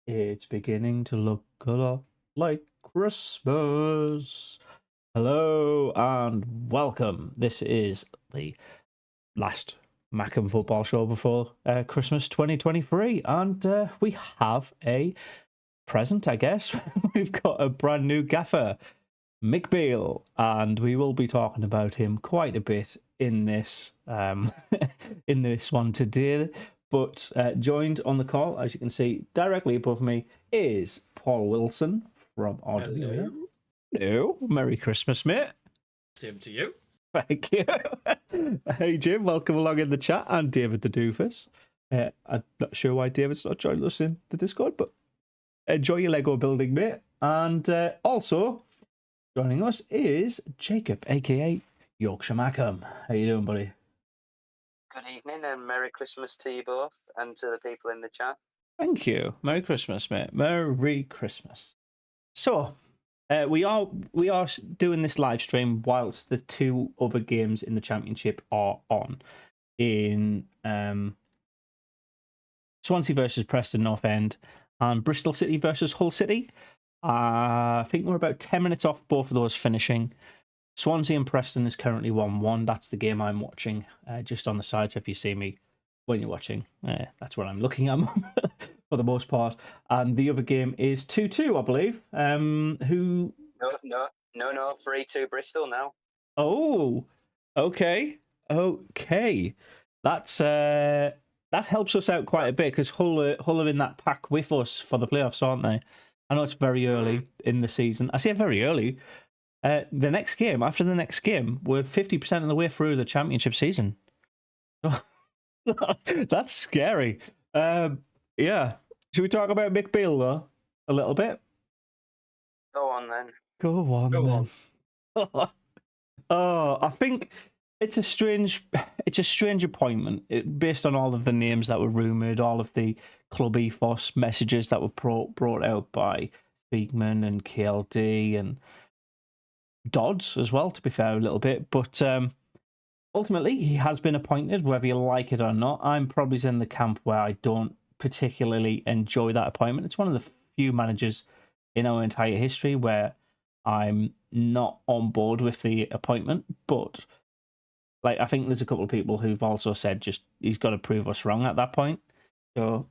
It's beginning to look a lot like Christmas. Hello and welcome. This is the last Mackem football show before Christmas 2023, and we have a present, I guess. We've got a brand new gaffer, Beale, and we will be talking about him quite a bit in this in this one today. But joined on the call, as you can see directly above me, is Paul Wilson from RWA. Hello. Hello, Merry Christmas, mate. Same to you. Thank you. Hey, Jim, welcome along in the chat, and David the Doofus. I'm not sure why David's not joining us in the Discord, but enjoy your Lego building, mate. And also joining us is Jacob, aka Yorkshire Mackem. How you doing, buddy? Good evening and Merry Christmas to you both and to the people in the chat. Thank you. Merry Christmas, mate. Merry Christmas. So, we are doing this live stream whilst the two other games in the championship are on. In Swansea versus Preston North End and Bristol City versus Hull City. I think we're about 10 minutes off both of those finishing. Swansea and Preston is currently 1-1. That's the game I'm watching just on the side. So if you see me when you're watching, that's what I'm looking at for the most part. And the other game is 2-2, I believe. Who? No, 3-2 Bristol now. Oh, okay. That's that helps us out quite a bit because Hull are in that pack with us for the playoffs, aren't they? I know it's very early in the season. I say very early. After the next game, we're 50% of the way through the championship season. That's scary. Yeah. Should we talk about Mick Beale, though, a little bit? Go on then. Go on. Oh, I think it's a strange appointment based on all of the names that were rumoured, all of the club ethos messages that were brought out by Speakman and KLD and Dodds as well, to be fair, a little bit. But ultimately, he has been appointed, whether you like it or not. I'm probably in the camp where I don't particularly enjoy that appointment. It's one of the few managers in our entire history where I'm not on board with the appointment. But I think there's a couple of people who've also said just he's got to prove us wrong at that point. So,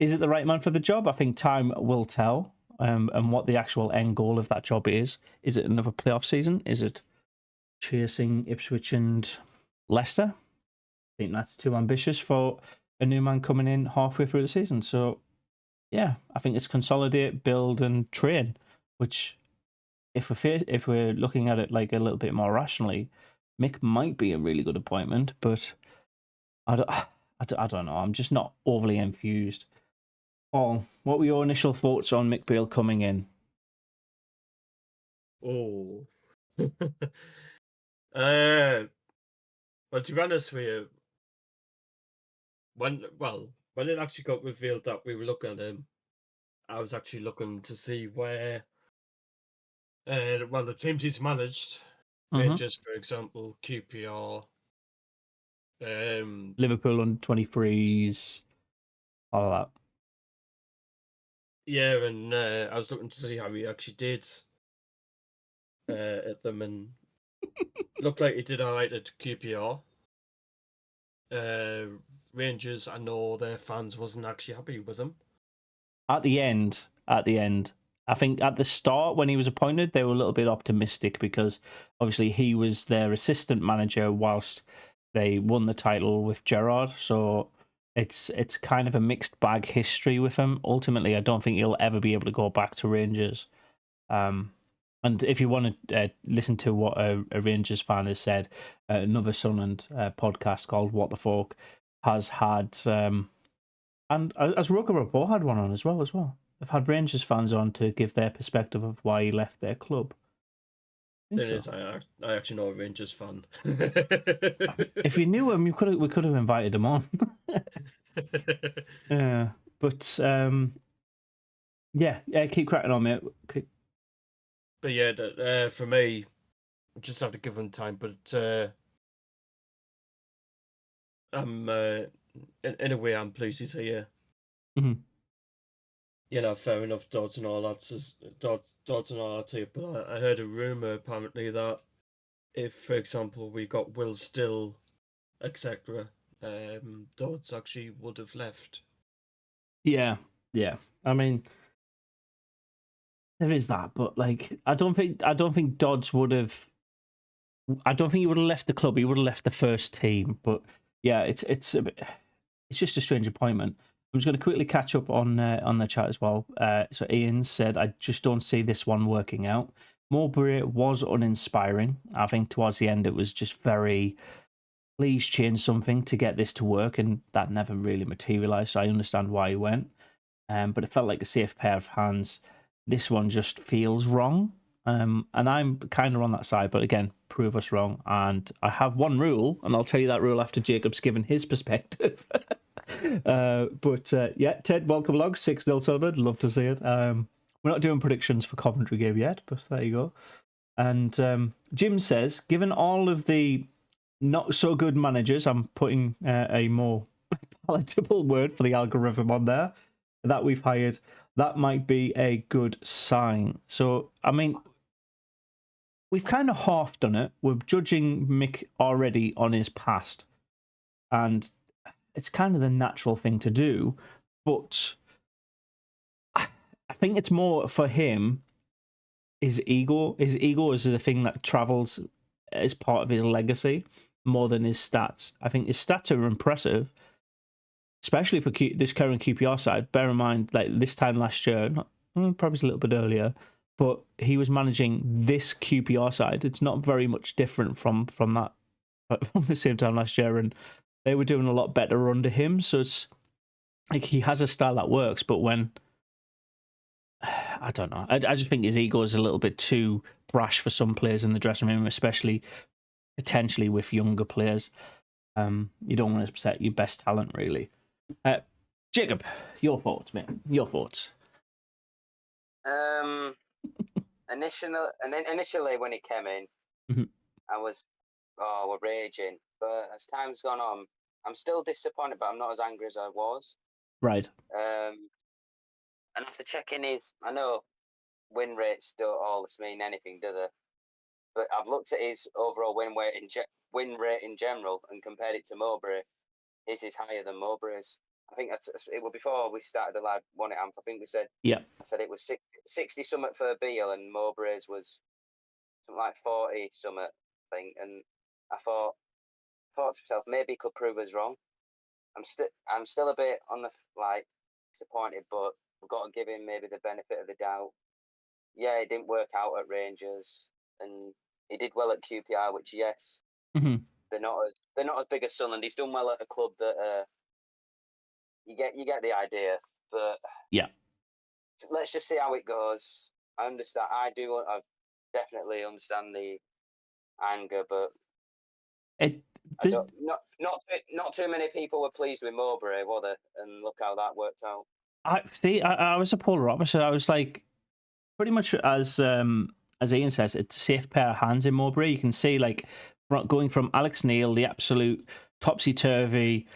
is it the right man for the job? I think time will tell. And what the actual end goal of that job is. Is it another playoff season? Is it chasing Ipswich and Leicester? I think that's too ambitious for a new man coming in halfway through the season. So, yeah, I think it's consolidate, build, and train. Which, if we're looking at it like a little bit more rationally, Mick might be a really good appointment. But I don't know. I'm just not overly enthused. Paul, what were your initial thoughts on Mick Beale coming in? Oh. Well, to be honest with you, when it actually got revealed that we were looking at him, I was actually looking to see where, the teams he's managed, Rangers, for example, QPR, Liverpool on 23s, all that. yeah, and I was looking to see how he actually did at them, and looked like he did all right at QPR. Rangers, I know their fans wasn't actually happy with him. At the end, I think at the start when he was appointed, they were a little bit optimistic because obviously he was their assistant manager whilst they won the title with Gerrard. So it's kind of a mixed bag history with him. Ultimately, I don't think he'll ever be able to go back to Rangers. And if you want to listen to what a Rangers fan has said, another Sunderland podcast called What the Folk has had, and as Rugger Report had one on as well. They've had Rangers fans on to give their perspective of why he left their club. I actually know a Rangers fan. If you knew him, we could have invited him on. Yeah, but yeah, keep cracking on, mate. But yeah, for me, I just have to give him time. But I'm in a way, I'm pleased he's here. Mm-hmm. fair enough, Dodds and all that, Dodds and all that, but I heard a rumor apparently that if, for example, we got Will Still, etc., Dodds actually would have left. Yeah, yeah. I mean, there is that, but like, I don't think Dodds would have. I don't think he would have left the club. He would have left the first team. But yeah, it's a bit, it's just a strange appointment. I'm just going to quickly catch up on the chat as well. So Ian said, I just don't see this one working out. Mowbray was uninspiring. I think towards the end it was just very, please change something to get this to work, and that never really materialised. So I understand why he went. But it felt like a safe pair of hands. This one just feels wrong. And I'm kind of on that side, but again, prove us wrong. And I have one rule, and I'll tell you that rule after Jacob's given his perspective. Yeah, Ted, welcome along. 6-0 Sullivan. Love to see it. We're not doing predictions for Coventry game yet, but there you go. And Jim says, given all of the not so good managers, I'm putting a more palatable word for the algorithm on there, that we've hired, that might be a good sign. So, I mean, we've kind of half done it. We're judging Mick already on his past, and it's kind of the natural thing to do. But I think it's more for him, his ego. His ego is the thing that travels as part of his legacy more than his stats. I think his stats are impressive, especially for this current QPR side. Bear in mind, like this time last year, probably a little bit earlier, but he was managing this QPR side. It's not very much different from that, from the same time last year, and they were doing a lot better under him. So it's like he has a style that works, but when I don't know, I just think his ego is a little bit too brash for some players in the dressing room, especially potentially with younger players. You don't want to upset your best talent, really. Jacob, your thoughts, mate. Your thoughts. Initially when it came in, I was we're raging. But as time's gone on, I'm still disappointed, but I'm not as angry as I was. Right. And after checking I know win rates don't always mean anything, do they? But I've looked at his overall win rate in general and compared it to Mowbray. His is higher than Mowbray's. I think it was before we started the live one at Amp. I think we said, yeah. I said it was 60 something for Beale and Mowbray's was something like 40 something thing. And I thought to myself, maybe he could prove us wrong. I'm still a bit on the disappointed, but we've got to give him maybe the benefit of the doubt. Yeah, it didn't work out at Rangers, and he did well at QPR, which yes, they're not as big as Sunderland. He's done well at a club that you get the idea. But yeah, let's just see how it goes. I understand. I definitely understand the anger, but not too many people were pleased with Mowbray, were they? And look how that worked out. I was a polar opposite. I was like, pretty much as Ian says, it's a safe pair of hands in Mowbray. You can see like going from Alex Neil, the absolute topsy-turvy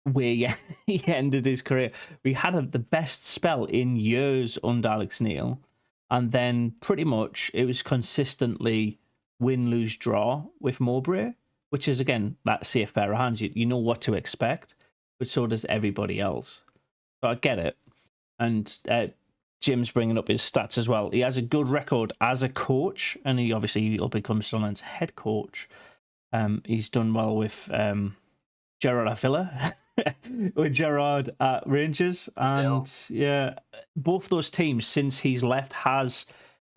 way he ended his career. We had the best spell in years under Alex Neil, and then pretty much it was consistently win, lose, draw with Mowbray, which is again that safe pair of hands. You know what to expect, but so does everybody else. So I get it. And Jim's bringing up his stats as well. He has a good record as a coach, and he'll become Sunderland's head coach. He's done well with Gerard at Villa, with Gerard at Rangers, and yeah, both those teams since he's left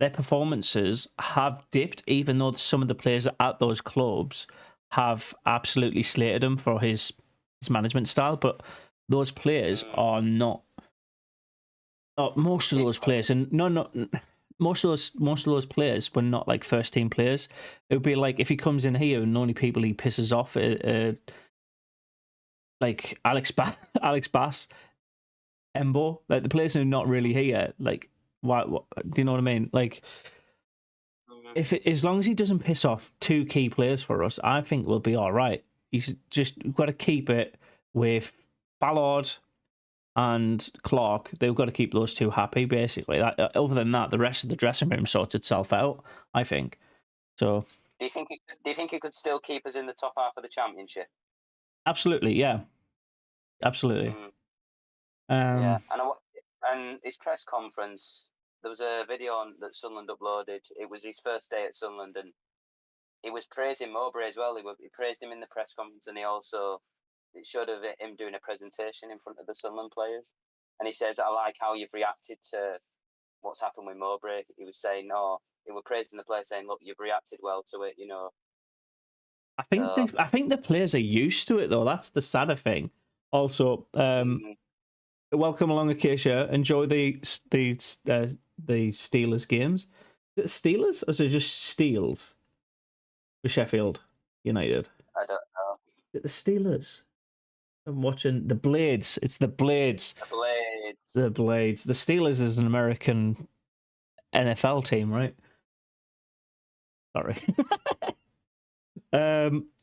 their performances have dipped, even though some of the players at those clubs have absolutely slated him for his management style, but those players are not. Most of those players, and most of those players were not like first team players. It would be like if he comes in here and the only people he pisses off, like Alex Bass, Embo, like the players who are not really here. Like, why? Do you know what I mean? Like, as long as he doesn't piss off two key players for us, I think we'll be all right. We've got to keep it with Ballard, and Clark, they've got to keep those two happy, basically. Other than that, the rest of the dressing room sorts itself out, I think. So, Do you think he could still keep us in the top half of the championship? absolutely, yeah. Absolutely. Yeah, and his press conference, there was a video that Sunderland uploaded. It was his first day at Sunderland, and he was praising Mowbray as well. He praised him in the press conference, and it showed of him doing a presentation in front of the Sunderland players. And he says, "I like how you've reacted to what's happened with Mowbray." He was saying, he was praising the players, saying, "Look, you've reacted well to it, you know." I think the players are used to it, though. That's the sadder thing. Also, welcome along, Acacia. Enjoy the Steelers games. Is it Steelers or is it just Steels for Sheffield United? I don't know. Is it the Steelers? I'm watching the Blades. It's the Blades. The Blades. The Blades. The Steelers is an American NFL team, right? Sorry.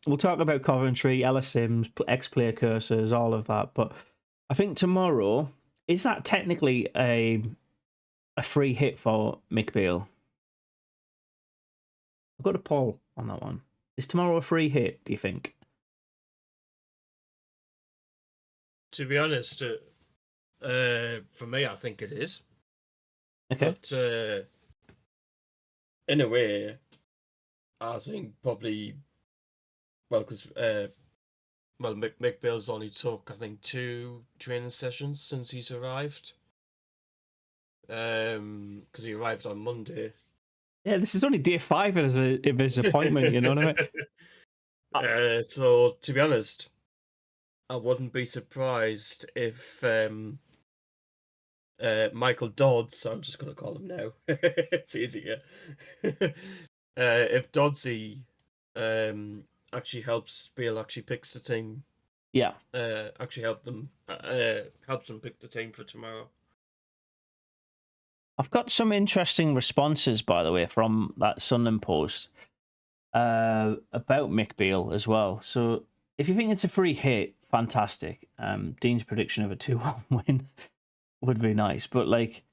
We'll talk about Coventry, Ella Sims, ex-player curses, all of that. But I think tomorrow, is that technically a free hit for Mick Beale? I've got a poll on that one. Is tomorrow a free hit, do you think? To be honest, for me, I think it is. Okay. But in a way, I think probably, because Mick Beale's only took, I think, 2 training sessions since he's arrived. Because he arrived on Monday. Yeah, this is only day 5 of his appointment, you know what I mean? So, to be honest, I wouldn't be surprised if Michael Dodds, I'm just going to call him now, it's easier, if Doddsy actually helps Beale actually picks the team. Yeah. Actually helps them pick the team for tomorrow. I've got some interesting responses, by the way, from that Sunderland post about Mick Beale as well. So if you think it's a free hit, fantastic. Dean's prediction of a 2-1 win would be nice, but like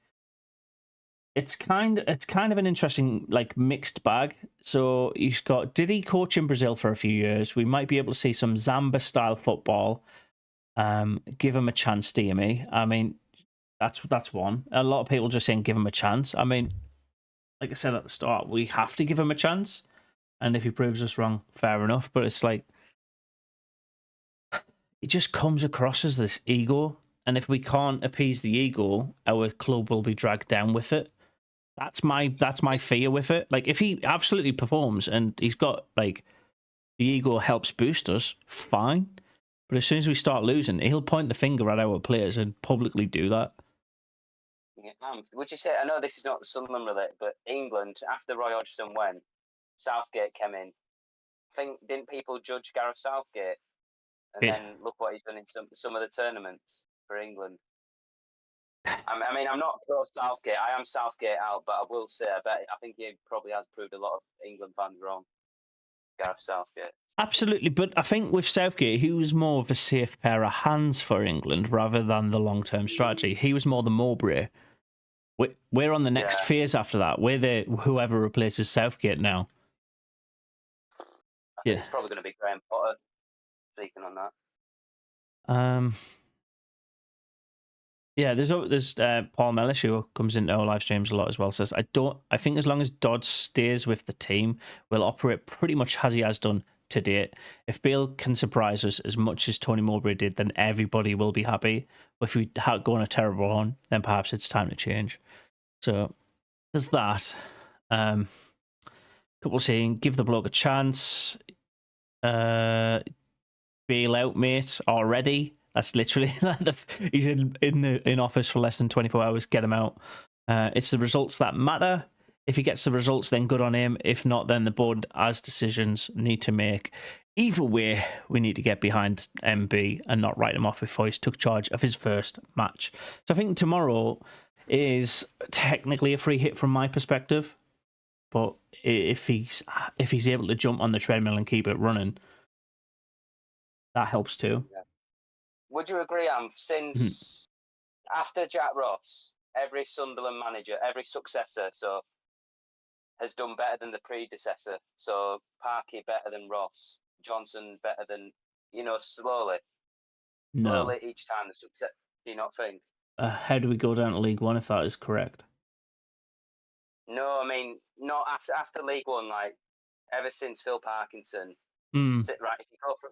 it's kind of an interesting like mixed bag. So he's got, did he coach in Brazil for a few years? We might be able to see some Zamba style football. Give him a chance, DME. I mean, that's one. A lot of people just saying give him a chance. I mean, like I said at the start, we have to give him a chance, and if he proves us wrong, fair enough. But it's like it just comes across as this ego, and if we can't appease the ego, our club will be dragged down with it. That's my fear with it. Like if he absolutely performs and he's got like the ego helps boost us, fine. But as soon as we start losing, he'll point the finger at our players and publicly do that. Yeah, would you say, I know this is not Sunderland related, but England, after Roy Hodgson went, Southgate came in. Didn't people judge Gareth Southgate? And then look what he's done in some of the tournaments for England. I mean, I'm not pro Southgate. I am Southgate out, but I will say, I think he probably has proved a lot of England fans wrong. Gareth Southgate. Absolutely, but I think with Southgate, he was more of a safe pair of hands for England rather than the long-term strategy. He was more the Mowbray. We're on the next phase after that. We're the whoever replaces Southgate now. I think it's probably going to be Graham Potter speaking on that. Yeah, there's Paul Mellish who comes into our live streams a lot as well. Says I think as long as Dodds stays with the team, we'll operate pretty much as he has done to date. If Beale can surprise us as much as Tony Mowbray did, then everybody will be happy. If we go on a terrible run, then perhaps it's time to change. So there's that. Couple saying give the bloke a chance. Beale out, mate, already. That's literally he's in office for less than 24 hours. Get him out. It's the results that matter. If he gets the results, then good on him. If not, then the board has decisions need to make. Either way, we need to get behind MB and not write him off before he's took charge of his first match. So I think tomorrow is technically a free hit from my perspective, but if he's able to jump on the treadmill and keep it running, that helps too. Yeah. Would you agree, since after Jack Ross, every Sunderland manager, every successor, has done better than the predecessor. So Parky better than Ross, Johnson better than, slowly No. each time the success. Do you not think? How do we go down to League One if that is correct? No, I mean not after League One. Like ever since Phil Parkinson, sit right. If you go from,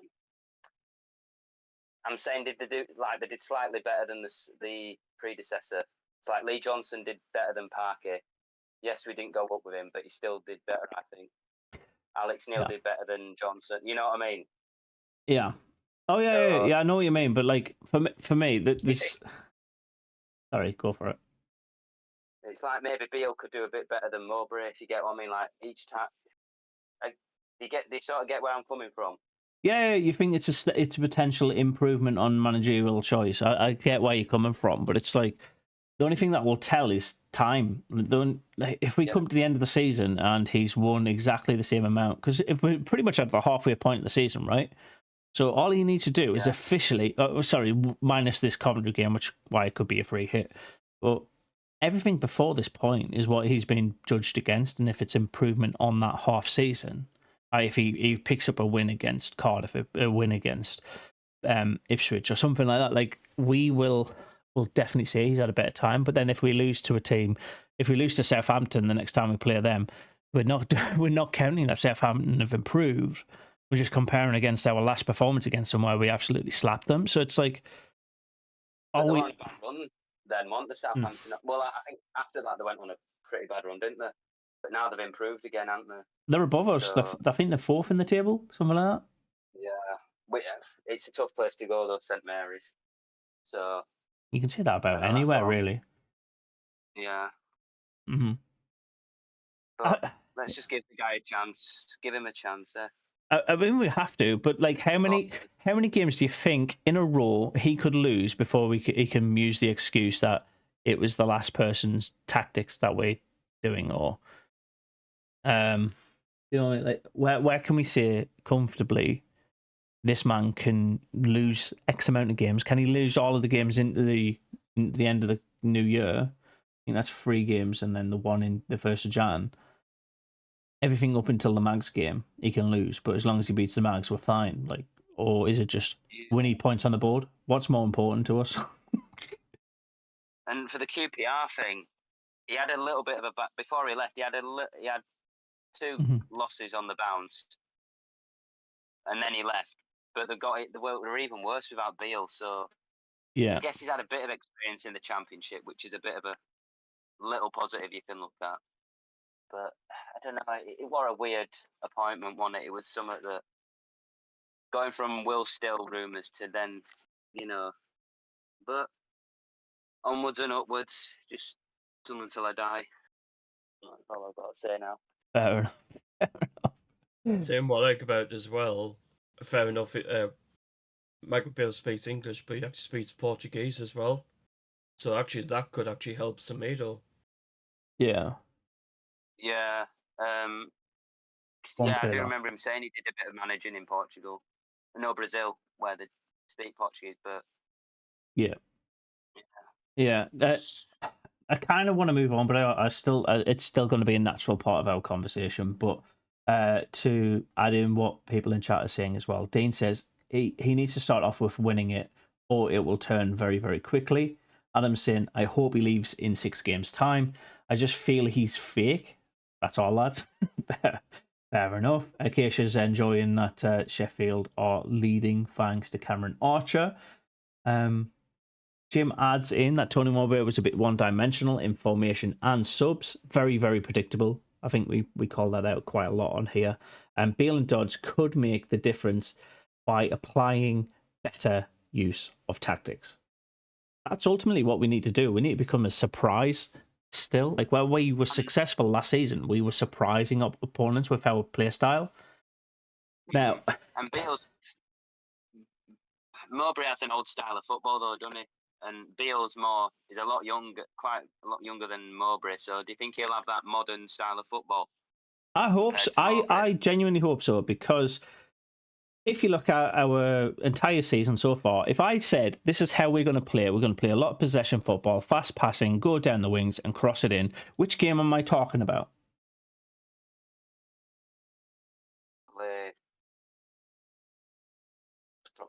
I'm saying did they do like they did slightly better than the predecessor. It's like Lee Johnson did better than Parky. Yes, we didn't go up with him, but he still did better, I think. Alex Neil did better than Johnson. You know what I mean? Yeah. Oh yeah, yeah. I know what you mean, but like for me, this. Sorry, go for it. It's like maybe Beale could do a bit better than Mowbray, if you get what I mean. Like each time, they sort of get where I'm coming from. Yeah, you think it's a potential improvement on managerial choice. I get where you're coming from, but it's like the only thing that will tell is time. If we come to the end of the season and he's won exactly the same amount, because if we're pretty much at the halfway point of the season, right? So all he needs to do is officially, minus this Coventry game, which why it could be a free hit, but everything before this point is what he's been judged against, and if it's improvement on that half season. If he picks up a win against Cardiff, a win against Ipswich or something like that, like we'll definitely say he's had a better time. But then if we lose to a team, if we lose to Southampton the next time we play them, we're not counting that Southampton have improved. We're just comparing against our last performance against them where we absolutely slapped them. So it's like, but they were on a bad run then, weren't the Southampton? Well, I think after that they went on a pretty bad run, didn't they? But now they've improved again, haven't they? They're above us. So, I think they're fourth in the table, something like that. Yeah, it's a tough place to go though, St Mary's. So you can say that about anywhere, really. Yeah. Mm-hmm. But let's just give the guy a chance. Give him a chance. I mean, we have to, but like, how many games do you think in a row he could lose before he can use the excuse that it was the last person's tactics that we're doing, or like where can we say comfortably this man can lose X amount of games? Can he lose all of the games into the end of the new year? I think that's 3 games, and then the one in the 1st of Jan. Everything up until the Mags game, he can lose, but as long as he beats the Mags, we're fine. Like, or is it just winning points on the board? What's more important to us? And for the QPR thing, he had a little bit of a before he left. He had 2 losses on the bounce, and then he left. But they were even worse without Beale. So I guess he's had a bit of experience in the Championship, which is a bit of a little positive you can look at. But I don't know. It was a weird appointment, wasn't it? It was something that going from Will Still rumours to then, but onwards and upwards, just until I die. That's all I've got to say now. Fair enough. Same what I like about it as well. Fair enough. Michael Beale speaks English, but he actually speaks Portuguese as well. So actually, that could actually help Semedo. Yeah. Yeah. I do remember him saying he did a bit of managing in Portugal. No, Brazil, where they speak Portuguese, but yeah. I kind of want to move on, but I still it's still going to be a natural part of our conversation. But to add in what people in chat are saying as well, Dean says he needs to start off with winning it, or it will turn very, very quickly. Adam's saying, I hope he leaves in 6 games' time. I just feel he's fake. That's all, lads. Fair enough. Acacia's enjoying that Sheffield are leading thanks to Cameron Archer. Jim adds in that Tony Mowbray was a bit one-dimensional in formation and subs. Very, very predictable. I think we call that out quite a lot on here. And Beale and Dodds could make the difference by applying better use of tactics. That's ultimately what we need to do. We need to become a surprise still. Like where we were successful last season, we were surprising opponents with our play style. Now, and Mowbray has an old style of football though, doesn't he? And Beale's is quite a lot younger than Mowbray. So do you think he'll have that modern style of football? I hope so. I genuinely hope so, because if you look at our entire season so far, if I said this is how we're going to play a lot of possession football, fast passing, go down the wings and cross it in, which game am I talking about?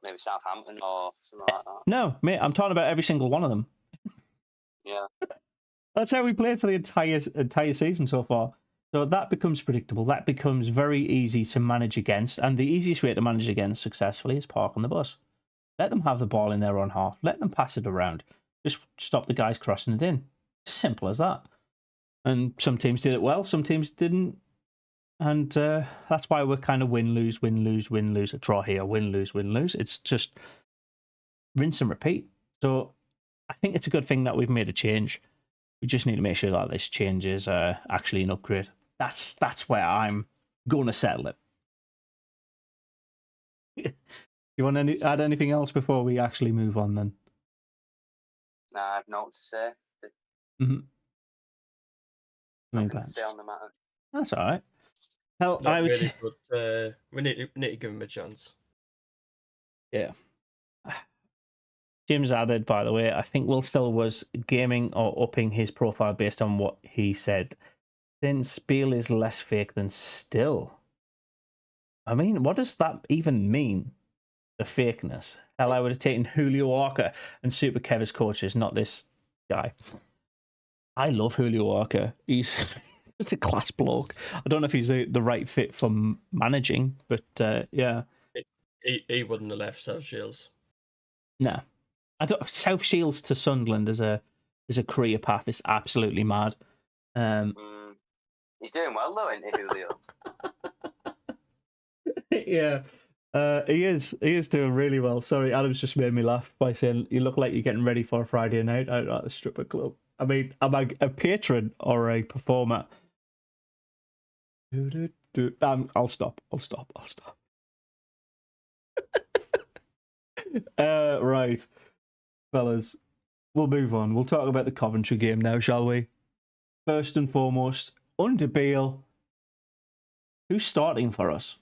Maybe Southampton or something like that. No, mate, I'm talking about every single one of them. Yeah. That's how we played for the entire season so far. So that becomes predictable. That becomes very easy to manage against. And the easiest way to manage against successfully is park on the bus. Let them have the ball in their own half. Let them pass it around. Just stop the guys crossing it in. Simple as that. And some teams did it well. Some teams didn't. And that's why we're kind of win, lose, win, lose, win, lose. A draw here, win, lose, win, lose. It's just rinse and repeat. So I think it's a good thing that we've made a change. We just need to make sure that this change is actually an upgrade. That's where I'm going to settle it. You want to add anything else before we actually move on then? No, I have nothing to say. Mm-hmm. Nothing to say on the matter. That's all right. Hell, Not I would really, say... but we need to give him a chance. Yeah. Jim's added, by the way, I think Will Still was gaming or upping his profile based on what he said. Since Beale is less fake than Still. I mean, what does that even mean? The fakeness. Hell, I would have taken Julio Walker and Super Kev as coaches, not this guy. I love Julio Walker. He's a class bloke. I don't know if he's the right fit for managing, but yeah. He wouldn't have left South Shields. No. South Shields to Sunderland is a career path. It's absolutely mad. He's doing well though, isn't he, Julio? Yeah. He is doing really well. Sorry, Adam's just made me laugh by saying you look like you're getting ready for a Friday night out at the stripper club. I mean, am I a patron or a performer? I'll stop. Right, fellas, we'll move on. We'll talk about the Coventry game now, shall we? First and foremost, under Beale, who's starting for us?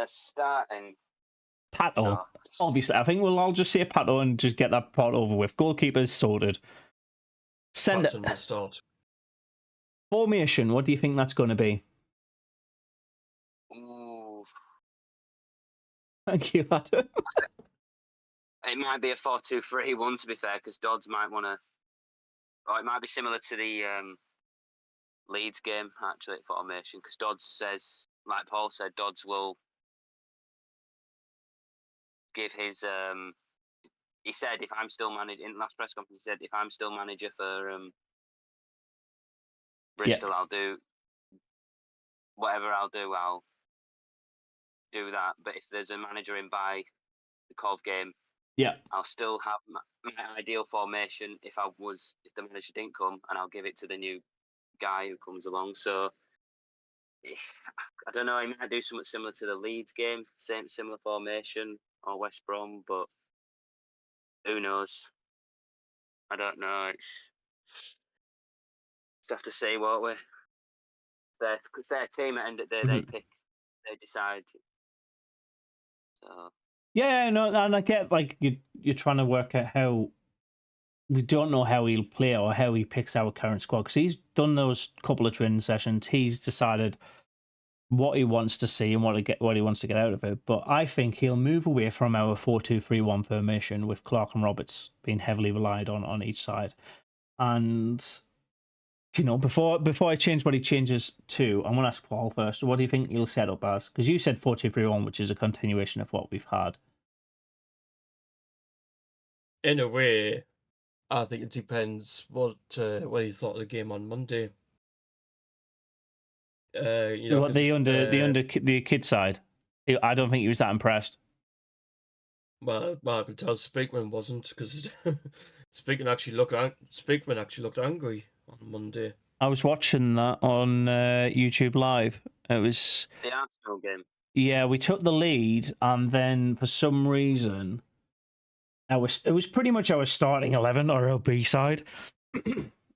Starting. Pato. Sure. Obviously, I think we'll all just say Pato and just get that part over with. Goalkeeper's sorted. Patson will start. Formation, what do you think that's going to be? Ooh. Thank you, Adam. It might be a 4-2-3-1 to be fair, because Dodds might want to. Or it might be similar to the Leeds game, actually, formation, because Dodds says, like Paul said, Dodds will give his. He said, if I'm still manager, in the last press conference, he said, if I'm still manager for Bristol, I'll do whatever I'll do that. But if there's a manager in by the Cov game, I'll still have my ideal formation if the manager didn't come, and I'll give it to the new guy who comes along. So I don't know, he might do something similar to the Leeds game, similar formation, or West Brom, but who knows? I don't know. It's just have to see, won't we? Because their team at the end of the day, they pick, they decide. So yeah, no, and I get like you're trying to work out how we don't know how he'll play or how he picks our current squad, because he's done those couple of training sessions. He's decided what he wants to see and what he wants to get out of it. But I think he'll move away from our 4-2-3-1 formation with Clark and Roberts being heavily relied on each side. And you know, before I change what he changes to, I'm going to ask Paul first. What do you think he'll set up as? Because you said 4-2-3-1, which is a continuation of what we've had. In a way, I think it depends what he thought of the game on Monday. You know, the kid side. I don't think he was that impressed. Well, I can tell Speakman wasn't, because Speakman actually looked angry on Monday. I was watching that on YouTube Live. It was the Arsenal game. Yeah, we took the lead, and then for some reason, it was pretty much our starting 11 or our B side.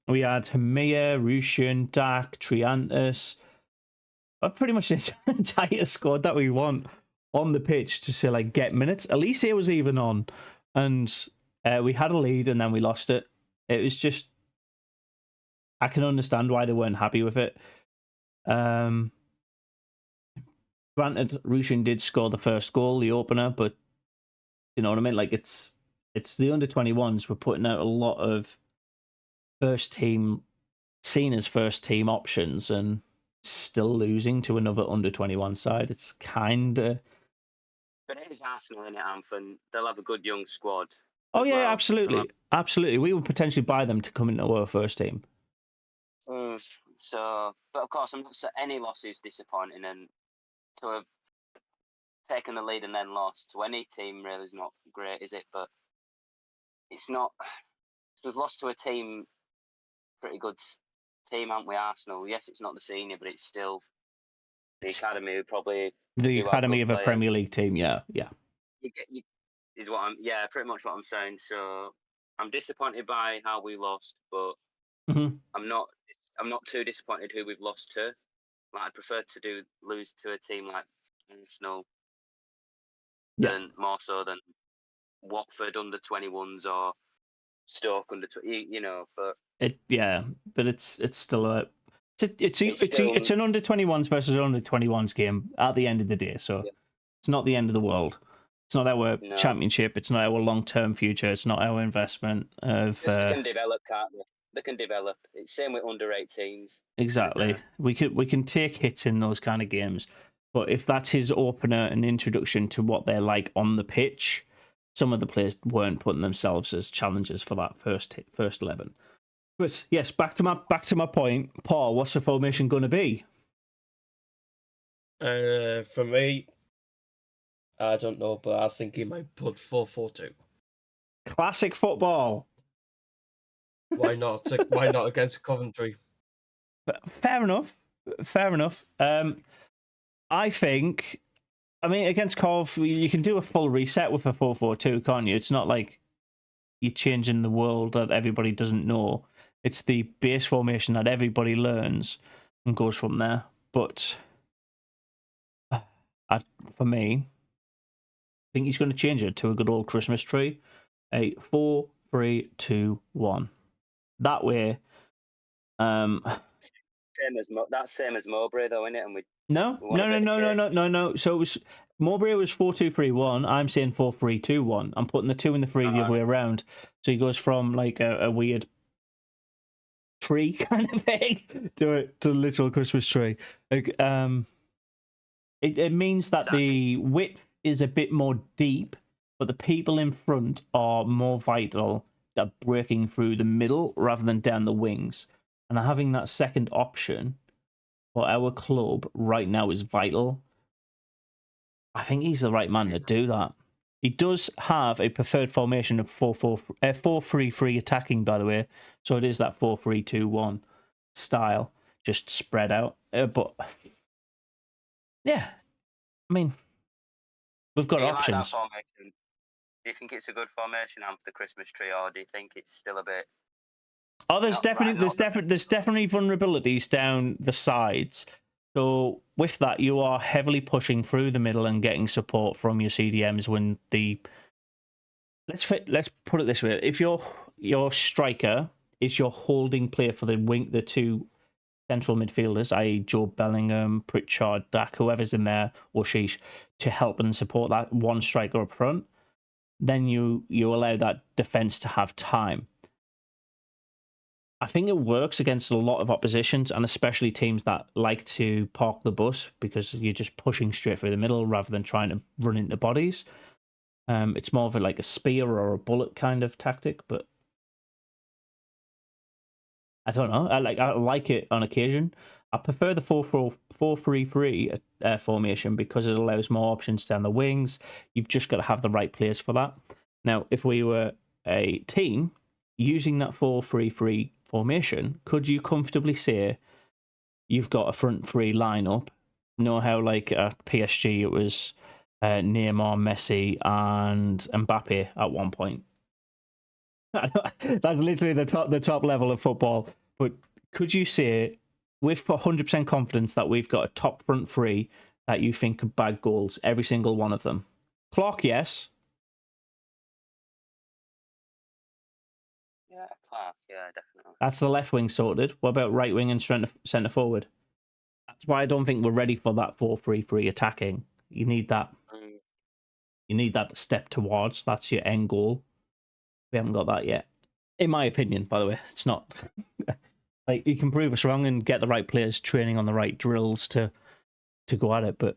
We had Hamia, Rushan, Dak, Triantis. pretty much the entire squad that we want on the pitch to say like get minutes. Elise was even on, and we had a lead and then we lost it. It was just, I can understand why they weren't happy with it. Granted, Rushin did score the first goal, the opener, but you know what I mean. Like it's the under-21s. We're putting out a lot of first team, seen as first team options, and still losing to another under-21 side. It's kind of. But it is Arsenal in it, Anthony. They'll have a good young squad. Oh as yeah, well. absolutely, absolutely. We would potentially buy them to come into our first team. So, but of course, I'm not. So any loss is disappointing, and to have taken the lead and then lost to any team really is not great, is it? But it's not. We've lost to a team, pretty good team, haven't we? Arsenal. Yes, it's not the senior, but it's still the academy who probably the academy of a Premier League team. Yeah. Is what pretty much what I'm saying. So I'm disappointed by how we lost, but I'm not too disappointed who we've lost to. Like, I'd prefer to lose to a team like Arsenal than more so than Watford under 21s or Stoke under 20. You know, but it's still it's an under 21s versus an under 21s game at the end of the day. So it's not the end of the world. It's not our championship. It's not our long-term future. It's not our investment. They can develop, can't they? They can develop. It's same with under 18s. Exactly. We can take hits in those kind of games, but if that's his opener and introduction to what they're like on the pitch, some of the players weren't putting themselves as challengers for that first 11. But yes, back to my point, Paul. What's the formation going to be? For me, I don't know, but I think he might put 4-4-2. Classic football. Why not? Why not against Coventry? Fair enough. I think, against Cov, you can do a full reset with a 4-4-2, can't you? It's not like you're changing the world that everybody doesn't know. It's the base formation that everybody learns and goes from there. But for me, I think he's going to change it to a good old Christmas tree. A 4-3-2-1. That way, that's same as Mowbray, though, isn't it? And No. So it was Mowbray was 4-2-3-1. I'm saying 4-3-2-1. I'm putting the 2 and the 3 the other way around. So he goes from like a weird tree kind of thing to literal Christmas tree. Like, it means that the width is a bit more deep, but the people in front are more vital. They're breaking through the middle rather than down the wings. And having that second option for our club right now is vital. I think he's the right man to do that. He does have a preferred formation of 4-3-3 attacking, by the way. So it is that 4-3-2-1 style, just spread out. But yeah, we've got options. Like that formation? Do you think it's a good formation for the Christmas tree, or do you think it's still a bit? Oh, there's definitely vulnerabilities down the sides. So with that, you are heavily pushing through the middle and getting support from your CDMs when the. Let's put it this way: if your striker is your holding player for the two central midfielders, i.e., Joe Bellingham, Pritchard, Dak, whoever's in there, or Sheesh, to help and support that one striker up front, then you allow that defense to have time. I think it works against a lot of oppositions, and especially teams that like to park the bus because you're just pushing straight through the middle rather than trying to run into bodies. It's more of like a spear or a bullet kind of tactic, but I don't know. I like it on occasion. I prefer the 4-3-3 formation because it allows more options down the wings. You've just got to have the right players for that. Now, if we were a team using that 4-3-3 formation, could you comfortably say you've got a front three lineup? You know how like at PSG it was Neymar, Messi, and Mbappe at one point. That's literally the top level of football. But could you say with 100% confidence that we've got a top front three that you think could bag goals, every single one of them. Clark, yes. Yeah, Clark. Yeah, definitely. That's the left wing sorted. What about right wing and centre forward? That's why I don't think we're ready for that 4-3-3 attacking. You need that. Mm. You need that to step towards. That's your end goal. We haven't got that yet. In my opinion, by the way, it's not. Like, you can prove us wrong and get the right players training on the right drills to go at it, but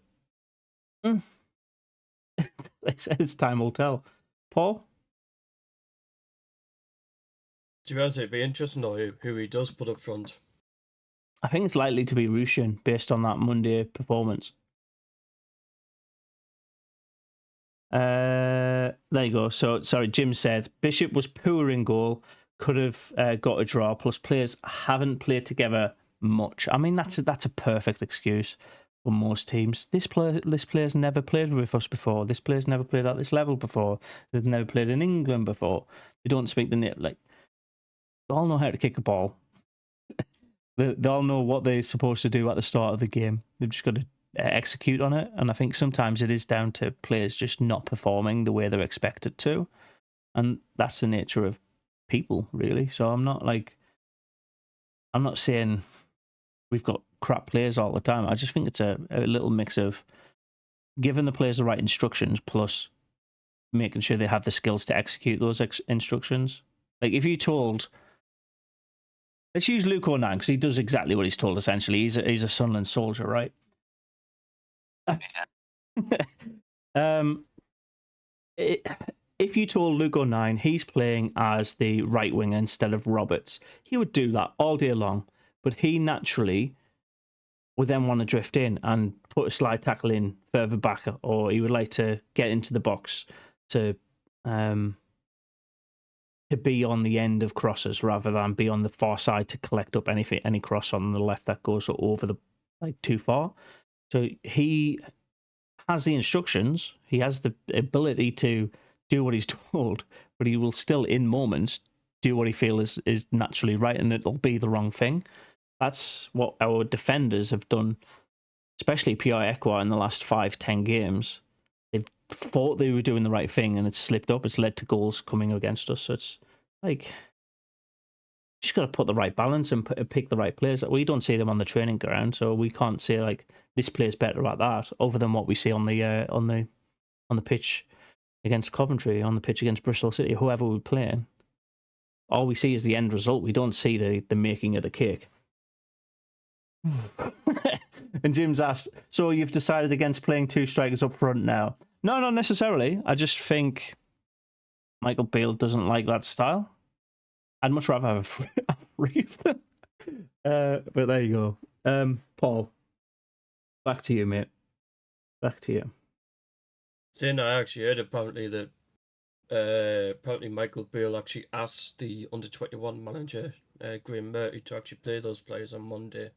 it's time will tell. Paul? To be honest, it'd be interesting though who he does put up front. I think it's likely to be Rushin based on that Monday performance. There you go. So, sorry, Jim said Bishop was poor in goal, could have got a draw, plus players haven't played together much. I mean, that's a perfect excuse for most teams. This player's never played with us before. This player's never played at this level before. They've never played in England before. They don't speak the name. Like, they all know how to kick a ball. They all know what they're supposed to do at the start of the game. They've just got to execute on it. And I think sometimes it is down to players just not performing the way they're expected to. And that's the nature of people, really. So I'm not saying we've got crap players all the time. I just think it's a little mix of giving the players the right instructions plus making sure they have the skills to execute those instructions. Like, if you told... Let's use Luke O'Nine, because he does exactly what he's told, essentially. He's a Sunderland soldier, right? If you told Luke O'Nine he's playing as the right winger instead of Roberts, he would do that all day long. But he naturally would then want to drift in and put a slide tackle in further back, or he would like to get into the box to be on the end of crosses rather than be on the far side to collect up any cross on the left that goes over the too far. So he has the instructions, he has the ability to do what he's told, but he will still in moments do what he feels is naturally right, and it'll be the wrong thing. That's what our defenders have done, especially Pierre Ekwa in the last 5-10 games. They've thought they were doing the right thing and it's slipped up. It's led to goals coming against us. So it's like, you just got to put the right balance and pick the right players. We don't see them on the training ground, so we can't say like this player's better at that, other than what we see on the pitch against Coventry, on the pitch against Bristol City, whoever we're playing. All we see is the end result. We don't see the making of the cake. And Jim's asked, so you've decided against playing two strikers up front now? No, not necessarily. I just think Michael Beale doesn't like that style. I'd much rather have a free of them. But there you go. Paul, back to you, mate. Back to you. Saying I actually heard apparently that apparently Michael Beale actually asked the under-21 manager, Graham Murphy, to actually play those players on Monday.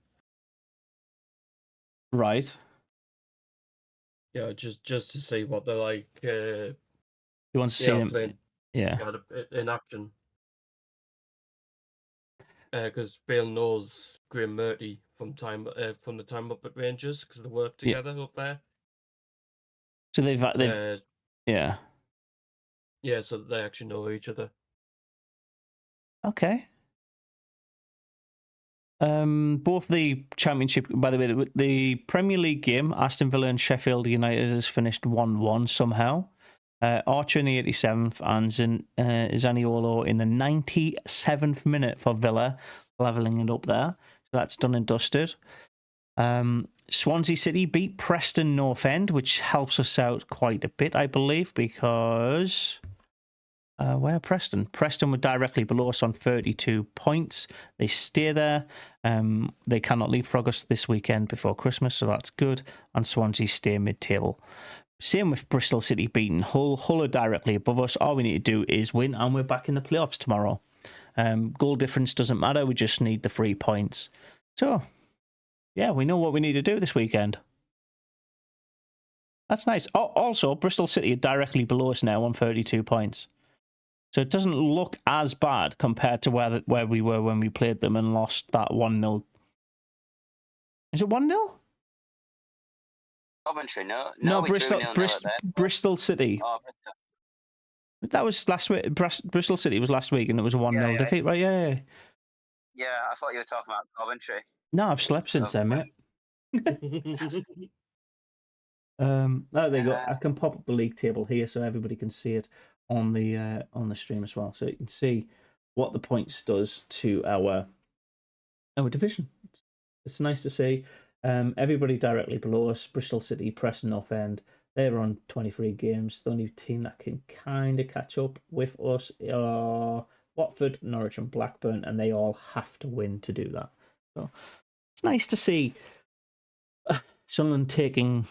Right. Yeah, just to see what they're like. He wants to see them playing, in action. Because Bale knows Graham Murphy from the time up at Rangers, because they work together up there. So they've yeah. Yeah, so they actually know each other. Okay. Both the Championship, by the way, the Premier League game, Aston Villa and Sheffield United has finished 1-1 somehow. Archer in the 87th and Zaniolo in the 97th minute for Villa, levelling it up there. So that's done and dusted. Swansea City beat Preston North End, which helps us out quite a bit, I believe, because... where Preston? Preston were directly below us on 32 points. They stay there. They cannot leapfrog us this weekend before Christmas, so that's good. And Swansea stay mid-table. Same with Bristol City beating Hull. Hull are directly above us. All we need to do is win, and we're back in the playoffs tomorrow. Goal difference doesn't matter. We just need the 3 points. So, yeah, we know what we need to do this weekend. That's nice. Also, Bristol City are directly below us now on 32 points. So it doesn't look as bad compared to where we were when we played them and lost that 1-0 Is it 1-0? Coventry, no, No, we Bristol, drew 0-0 there. Bristol City. Oh, Bristol. That was last week. Bristol City was last week, and it was a 1-0 defeat, right? Yeah. Yeah, I thought you were talking about Coventry. No, I've slept since then, mate. There you go. I can pop up the league table here so everybody can see it on the stream as well, so you can see what the points does to our division. It's nice to see. Everybody directly below us, Bristol City, Preston off end. They're on 23 games. The only team that can kind of catch up with us are Watford, Norwich, and Blackburn, and they all have to win to do that. So it's nice to see someone taking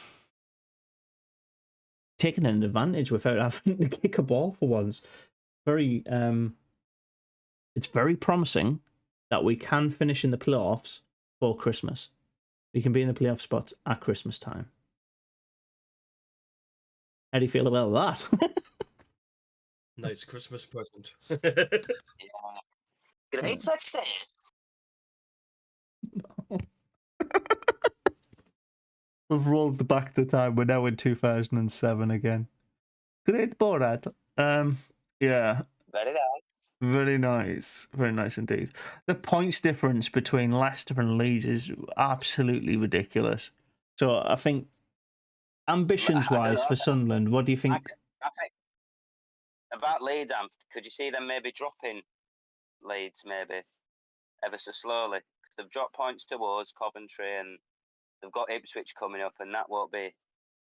an advantage without having to kick a ball for once. It's very promising that we can finish in the playoffs for Christmas. We can be in the playoff spots at Christmas time. How do you feel about that? Nice Christmas present. Great success. We've rolled back the time. We're now in 2007 again. Great Borat. Yeah. Very nice. Very nice. Very nice indeed. The points difference between Leicester and Leeds is absolutely ridiculous. So I think, ambitions-wise for Sunderland, what do you think? I think about Leeds, could you see them maybe dropping Leeds maybe ever so slowly? Because they've dropped points towards Coventry and they've got Ipswich coming up, and that won't be.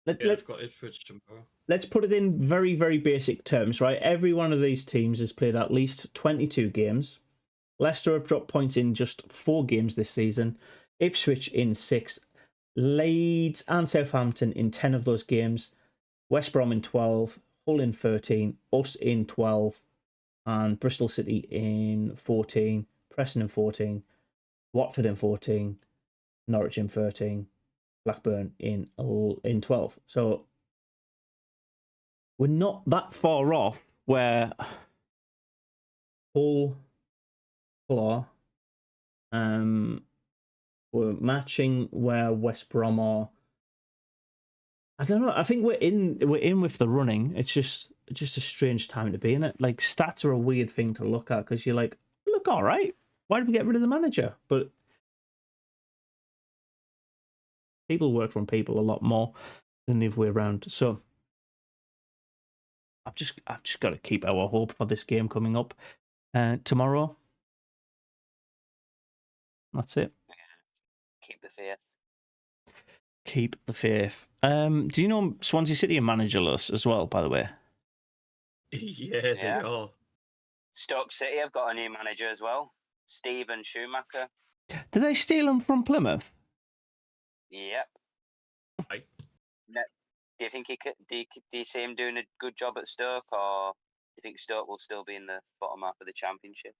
They've got Ipswich tomorrow. Let's put it in very, very basic terms, right? Every one of these teams has played at least 22 games. Leicester have dropped points in just 4 games this season. Ipswich in 6. Leeds and Southampton in 10 of those games. West Brom in 12. Hull in 13. Us in 12. And Bristol City in 14. Preston in 14. Watford in 14. Norwich in 13. Blackburn in 12. So we're not that far off where Hull are. We're matching where West Brom are. I don't know. I think we're in with the running. It's just a strange time to be in it. Like, stats are a weird thing to look at because you're like, look, all right. Why did we get rid of the manager? But people work from people a lot more than the other way around. So I've just got to keep our hope for this game coming up tomorrow. That's it. Keep the faith. Keep the faith. Do you know Swansea City are managerless as well, by the way? Yeah, they are. Stoke City have got a new manager as well, Stephen Schumacher. Did they steal him from Plymouth? Yep. Right. Do you think do you see him doing a good job at Stoke, or do you think Stoke will still be in the bottom half of the Championship?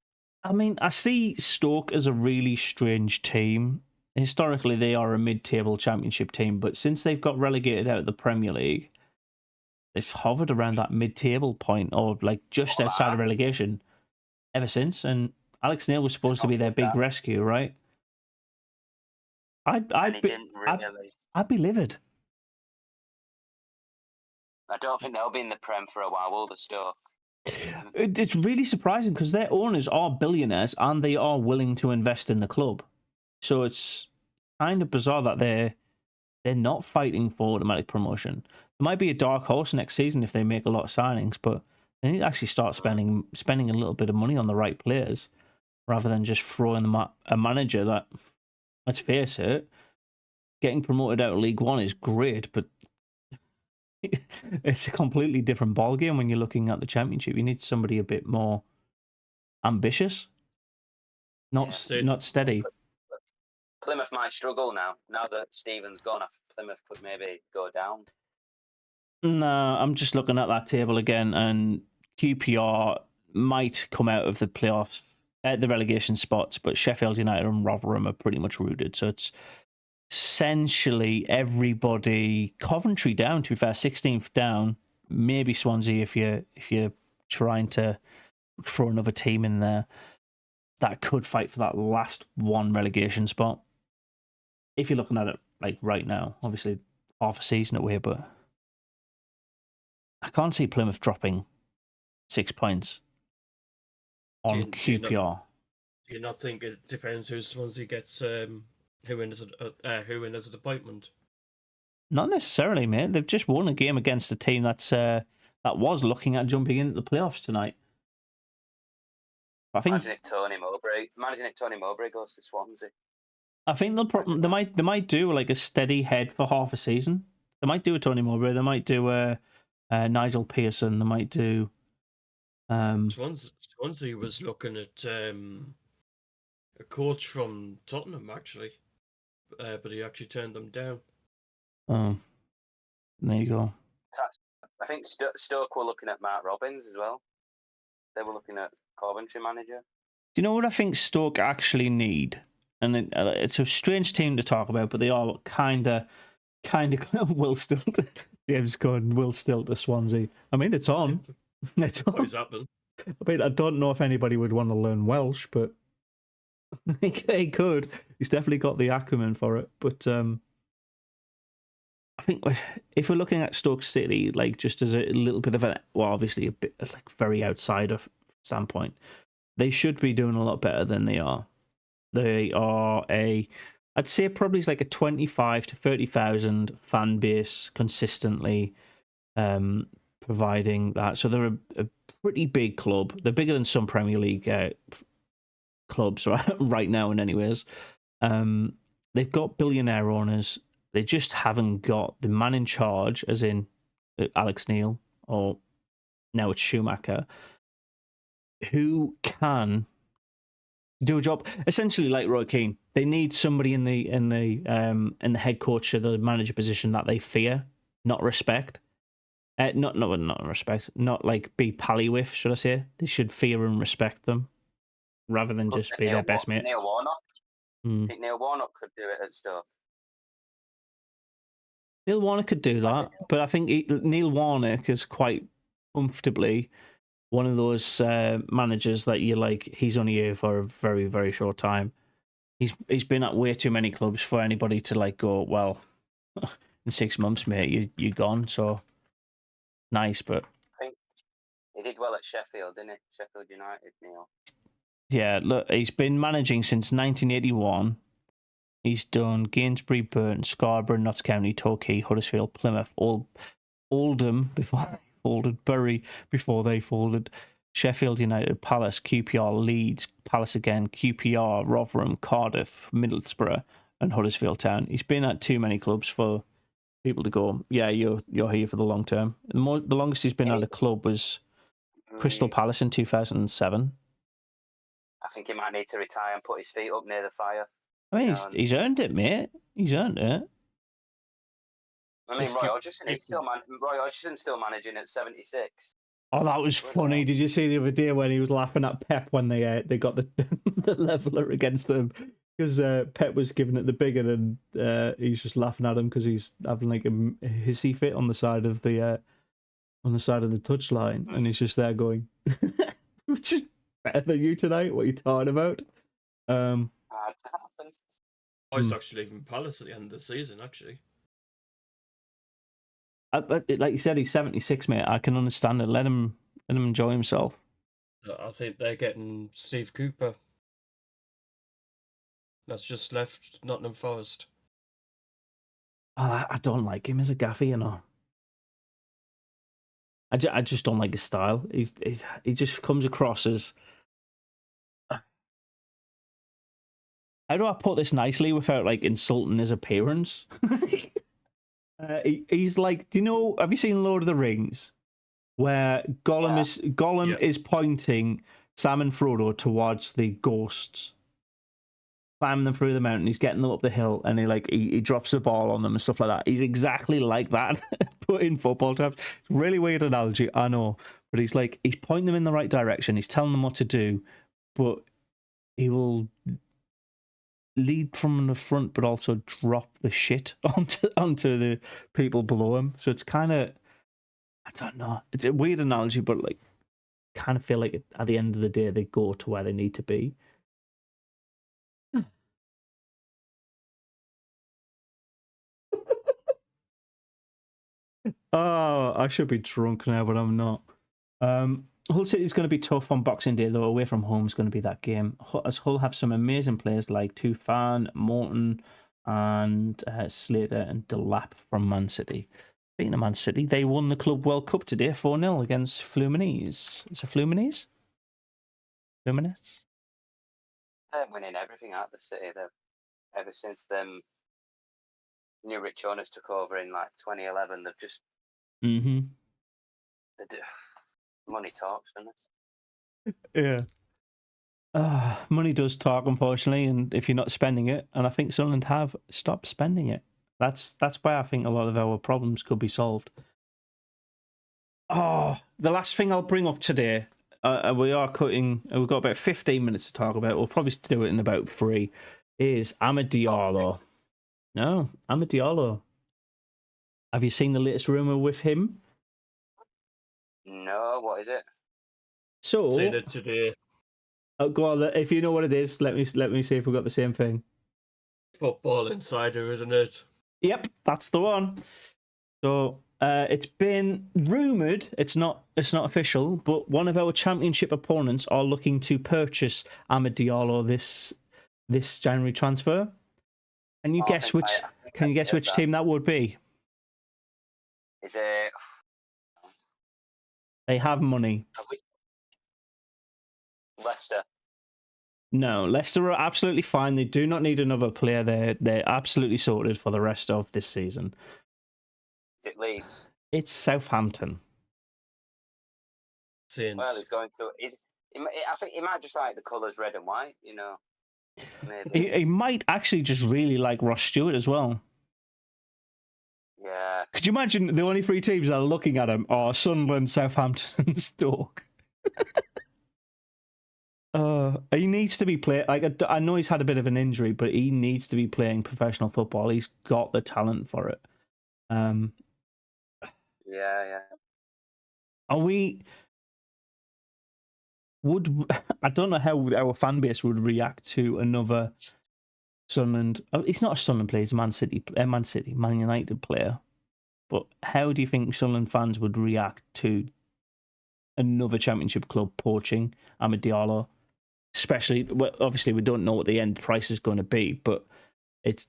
I mean, I see Stoke as a really strange team. Historically, they are a mid-table Championship team, but since they've got relegated out of the Premier League, they've hovered around that mid-table point, or like just outside of relegation, ever since. And Alex Neil was supposed to be their big rescue, right? I'd be livid. I don't think they'll be in the Prem for a while, will they, Stoke? It's really surprising because their owners are billionaires and they are willing to invest in the club. So it's kind of bizarre that they're not fighting for automatic promotion. There might be a dark horse next season if they make a lot of signings, but they need to actually start spending a little bit of money on the right players rather than just throwing them at a manager that, let's face it, getting promoted out of League One is great, but it's a completely different ballgame when you're looking at the Championship. You need somebody a bit more ambitious, not steady. Plymouth might struggle now that Stephen's gone. Plymouth could maybe go down. No, I'm just looking at that table again, and QPR might come out of the playoffs at the relegation spots, but Sheffield United and Rotherham are pretty much rooted. So it's essentially everybody. Coventry down, to be fair, 16th down. Maybe Swansea if you're trying to throw another team in there that could fight for that last one relegation spot. if you're looking at it like right now, obviously half a season away, but I can't see Plymouth dropping 6 points on QPR. Do you not think it depends who Swansea gets who in as an appointment? Not necessarily, mate. They've just won a game against a team that's that was looking at jumping into the playoffs tonight. I think. Imagine if Tony Mowbray goes to Swansea. I think they might do like a steady head for half a season. They might do a Tony Mowbray. They might do Nigel Pearson. They might do. Swansea was looking at a coach from Tottenham actually, but he actually turned them down. Oh, there you go. I think Stoke were looking at Mark Robbins as well. They were looking at Coventry manager. Do you know what I think Stoke actually need? And it's a strange team to talk about, but they are kind of Will Stilt. James Gunn, Will Stilt to Swansea. I mean, it's on. It's on. What's happening? I mean, I don't know if anybody would want to learn Welsh, but he could. He's definitely got the acumen for it. But I think if we're looking at Stoke City, like just as a little bit of obviously a bit like very outsider standpoint, they should be doing a lot better than they are. They are I'd say probably it's like a 25 to 30,000 fan base consistently, providing that. So they're a pretty big club. They're bigger than some Premier League clubs right now, in anyways. They've got billionaire owners. They just haven't got the man in charge, as in Alex Neil, or now it's Schumacher, who can do a job essentially like Roy Keane. They need somebody in the head coach or the manager position that they fear, not respect. Not respect, not like be pally with, should I say? They should fear and respect them, rather than just be their best mate. Neil Warnock. I think Neil Warnock could do it at Stoke. Neil Warnock could do that, but I think Neil Warnock is quite comfortably one of those managers that you like. He's only here for a very, very short time. He's been at way too many clubs for anybody to like go, well, in 6 months, mate, you're gone. So nice, but I think he did well at Sheffield, didn't he? Sheffield United, Neil. Yeah, look, he's been managing since 1981. He's done Gainsbury, Burton, Scarborough, Notts County, Torquay, Huddersfield, Plymouth, Oldham before they folded, Bury before they folded, Sheffield United, Palace, QPR, Leeds, Palace again, QPR, Rotherham, Cardiff, Middlesbrough, and Huddersfield Town. He's been at too many clubs for people to go, yeah, you're here for the long term. The longest he's been at a club was Crystal Palace in 2007. I think he might need to retire and put his feet up near the fire. I mean, he's earned it, mate. He's earned it. I mean, Roy Hodgson's still managing at 76. Oh, that was funny. Did you see the other day when he was laughing at Pep when they got the the leveler against them? Because Pep was giving it the big one, and he's just laughing at him because he's having like a hissy fit on the side of the touchline, and he's just there going, "Which is better than you tonight? What are you talking about?" He's actually leaving Palace at the end of the season, actually. But like you said, he's 76, mate. I can understand it. Let him enjoy himself. I think they're getting Steve Cooper. That's just left Nottingham Forest. Oh, I don't like him as a gaffer, you know. I just don't like his style. He just comes across as... How do I put this nicely without like insulting his appearance? He's like, do you know? Have you seen Lord of the Rings, where Gollum is pointing Sam and Frodo towards the ghosts, climbing them through the mountain. He's getting them up the hill, and he drops the ball on them and stuff like that. He's exactly like that, put in football terms. It's a really weird analogy, I know, but he's pointing them in the right direction. He's telling them what to do, but he will lead from the front, but also drop the shit onto the people below him. So it's kind of, I don't know. It's a weird analogy, but like, kind of feel like at the end of the day, they go to where they need to be. Oh, I should be drunk now, but I'm not. Hull City's going to be tough on Boxing Day, though. Away from home is going to be that game. As Hull have some amazing players like Tufan, Morton, and Slater and Delap from Man City. Speaking of Man City, they won the Club World Cup today 4-0 against Fluminense. Is it Fluminense? Fluminense? They're winning everything out of the city. Ever since them new Rich owners took over in like 2011, they've just Mm-hmm. money talks, doesn't it? Yeah. Money does talk, unfortunately, and if you're not spending it, and I think Sunderland have stopped spending it. That's why I think a lot of our problems could be solved. Oh, the last thing I'll bring up today, we are cutting. We've got about 15 minutes to talk about. We'll probably do it in about 3. Is Amad Diallo? No, Amad Diallo. Have you seen the latest rumor with him? No, what is it? So, Seen it today. oh, go on. If you know what it is, let me see if we've got the same thing. Football Insider, isn't it? Yep, that's the one. So it's been rumored. It's not official, but one of our championship opponents are looking to purchase Amad Diallo this January transfer. Can you guess which? Can you guess which team that would be? Is it? They have money. Leicester. No, Leicester are absolutely fine. They do not need another player. They're absolutely sorted for the rest of this season. Is it Leeds? It's Southampton. Since Well, he's going to. I think he might just like the colours red and white. You know, maybe. He might actually just really like Ross Stewart as well. Yeah. Could you imagine the only 3 teams that are looking at him are Sunderland, Southampton, and Stoke? He needs to be playing. Like, I know he's had a bit of an injury, but he needs to be playing professional football. He's got the talent for it. Yeah. Are we? I don't know how our fan base would react to another Sunderland. It's not a Sunderland player; it's a Man United player. But how do you think Sunderland fans would react to another Championship club poaching Amad Diallo? Especially, well, obviously, we don't know what the end price is going to be, but if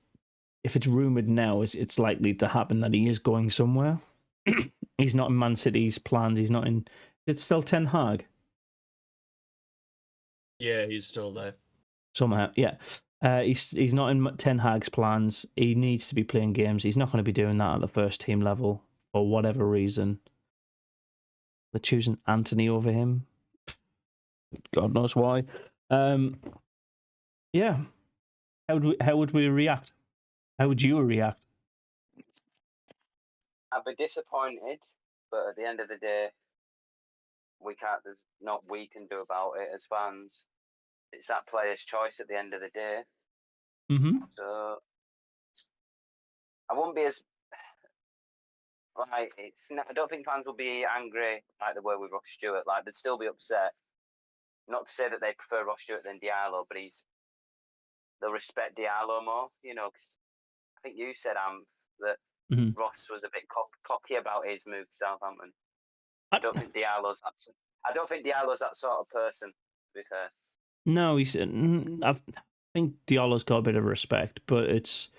it's rumoured now, it's likely to happen that he is going somewhere. He's not in Man City's plans. He's not in. Is it still Ten Hag? yeah, he's still there. Somehow, yeah. He's not in Ten Hag's plans. He needs to be playing games. He's not going to be doing that at the first team level for whatever reason. They're choosing Anthony over him. God knows why. Yeah. How would we react? How would you react? I'd be disappointed, but at the end of the day, we can't. There's not we can do about it as fans. It's that player's choice at the end of the day. Mm-hmm. So I won't be as like it's. I don't think fans will be angry like they were with Ross Stewart. Like they'd still be upset. Not to say that they prefer Ross Stewart than Diallo, but they'll respect Diallo more. You know, because I think you said that Ross was a bit cocky about his move to Southampton. I don't think Diallo's that sort of person. To be fair. No, I think Diallo's got a bit of respect, but it's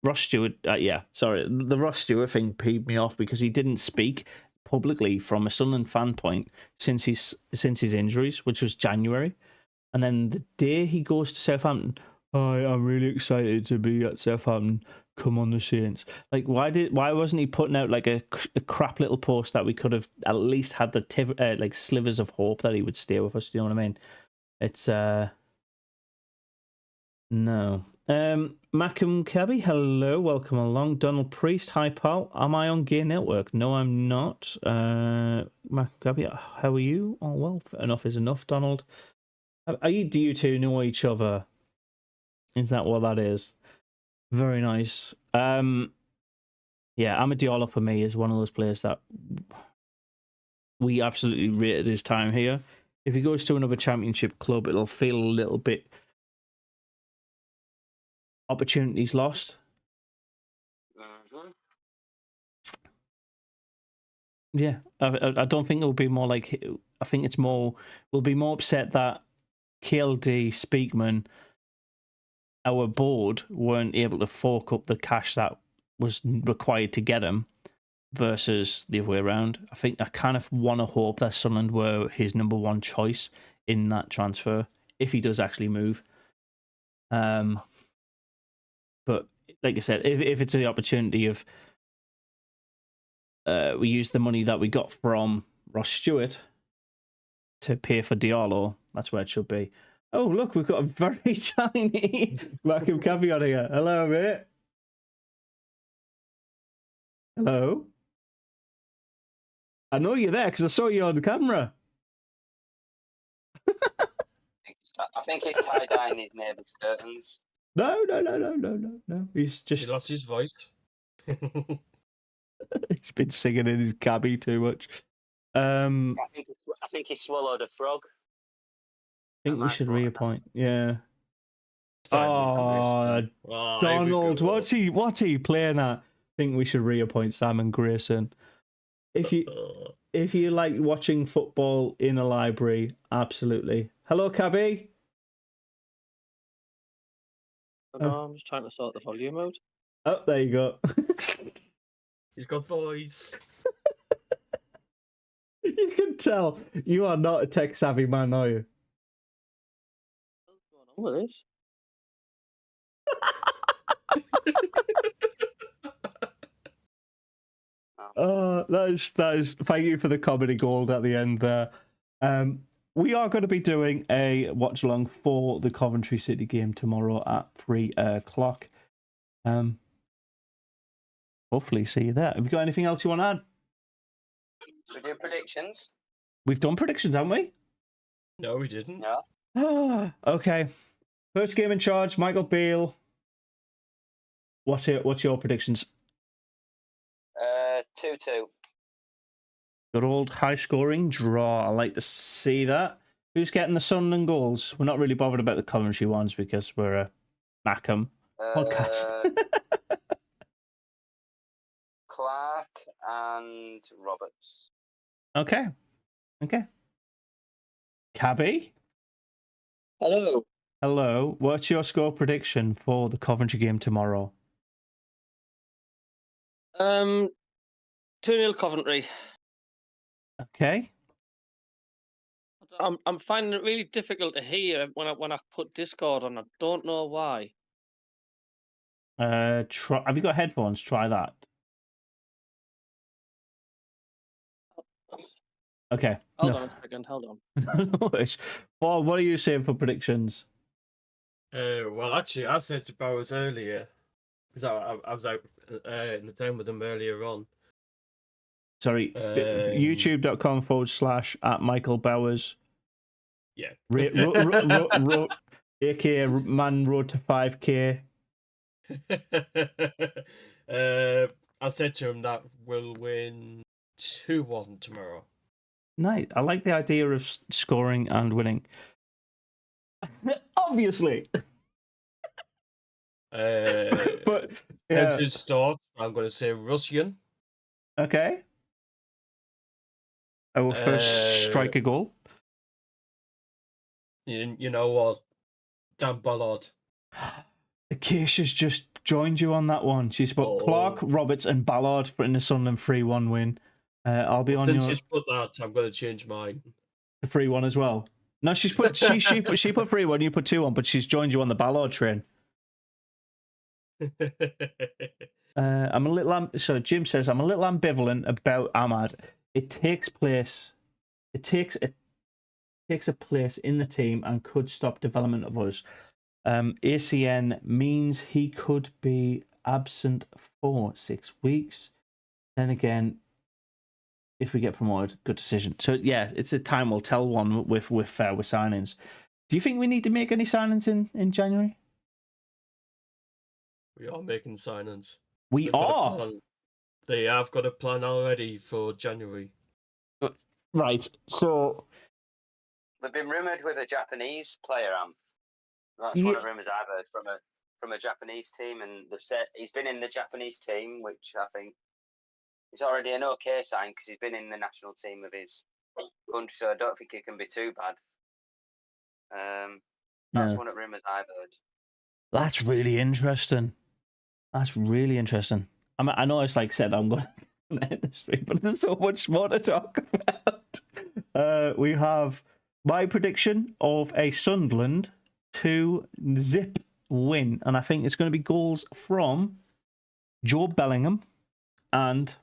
Ross Stewart. The Ross Stewart thing peeved me off because he didn't speak publicly from a Sunderland fan point since his injuries, which was January, and then the day he goes to Southampton, I'm really excited to be at Southampton. Come on, the Saints! Like, why wasn't he putting out like a crap little post that we could have at least had the like slivers of hope that he would stay with us? Do you know what I mean? It's no. Mackem Cabby, hello, welcome along. Donald Priest, hi pal. Am I on Gear Network? No, I'm not. Mackem Cabby, how are you? Oh well, enough is enough. Donald, do you two know each other? Is that what that is? Very nice. Yeah, Amad Diallo for me is one of those players that we absolutely rated his time here. If he goes to another championship club, it'll feel a little bit opportunities lost. Yeah, I don't think it'll be more like. I think it's more. We'll be more upset that KLD Speakman, our board, weren't able to fork up the cash that was required to get him, versus the other way around. I kind of want to hope that Sunderland were his number one choice in that transfer if he does actually move. But like I said, if it's the opportunity of we use the money that we got from Ross Stewart to pay for Diallo, that's where it should be. Oh, look, we've got a very tiny Mackem caveat here. Hello, mate. Hello. I know you're there because I saw you on the camera. I think he's tie-dyeing his neighbour's curtains. No. He's He just lost his voice. he's been singing in his cabbie too much. I think he swallowed a frog. I think we should reappoint. Yeah. Simon Oh, Grayson. Donald, Here we go. what's he playing at? I think we should reappoint Simon Grayson. If you like watching football in a library, absolutely. Hello, Cabby. No, I'm just trying to sort the volume out. Oh, there you go. He's got voice. You can tell you are not a tech savvy man, are you? What's going on with this? That is. Thank you for the comedy gold at the end there. We are going to be doing a watch along for the Coventry City game tomorrow at 3:00. Hopefully, see you there. Have you got anything else you want to add? We do predictions. We've done predictions, haven't we? No, we didn't. No. Okay. First game in charge, Michael Beale. What's your predictions? 2-2. Good old high scoring draw. I like to see that. Who's getting the Sunderland goals? We're not really bothered about the Coventry ones because we're a Mackem podcast. Clark and Roberts. Okay. Cabby? Hello. What's your score prediction for the Coventry game tomorrow? 2-0 Coventry. Okay. I'm finding it really difficult to hear when I put Discord on. I don't know why. Have you got headphones? Try that. Okay. Hold on a second. Hold on. No worries. Paul, what are you saying for predictions? Well, actually, I said to Bowers earlier because I was out in the town with him earlier on. Sorry, youtube.com/@Michael Bowers. Yeah. AKA man road to 5K. I said to him that we'll win 2-1 tomorrow. Nice. I like the idea of scoring and winning. Obviously. But as his start, I'm going to say Russian. Okay. Our first striker goal. You know what? Dan Ballard. Acacia's just joined you on that one. She's put Clark, Roberts, and Ballard in the Sunderland 3-1 win. I'll be on Since your she's put that, I'm going to change mine. the 3-1 as well. No, she put 3-1. You put 2-1, but she's joined you on the Ballard train. I'm a little. So Jim says I'm a little ambivalent about Ahmad. It takes a place in the team and could stop development of us. ACN means he could be absent for 6 weeks. Then again, if we get promoted, good decision. So yeah, it's a time will tell one with signings. Do you think we need to make any signings in January? We are making signings. We are. They have got a plan already for January. Right. So they've been rumoured with a Japanese player. That's one of the rumours I've heard from a Japanese team, and they've said he's been in the Japanese team, which I think It's already an okay sign because he's been in the national team of his country, so I don't think it can be too bad. That's Yeah. one of the rumours I've heard. That's really interesting. That's really interesting. I know it's like said I'm going to end the stream, but there's so much more to talk about. We have my prediction of a Sunderland 2-0 win, and I think it's going to be goals from Joe Bellingham and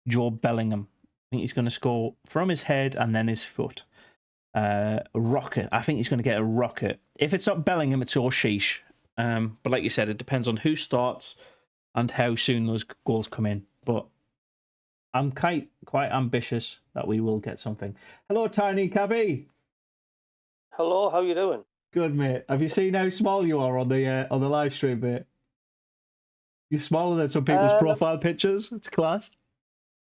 Joe Bellingham. I think he's going to score from his head and then his foot. Rocket. I think he's going to get a rocket. If it's not Bellingham, it's O'Sheesh. But like you said, it depends on who starts and how soon those goals come in. But I'm quite ambitious that we will get something. Hello, Tiny Cabby. Hello, how you doing? Good, mate. Have you seen how small you are on the live stream, mate? You're smaller than some people's profile pictures. It's class.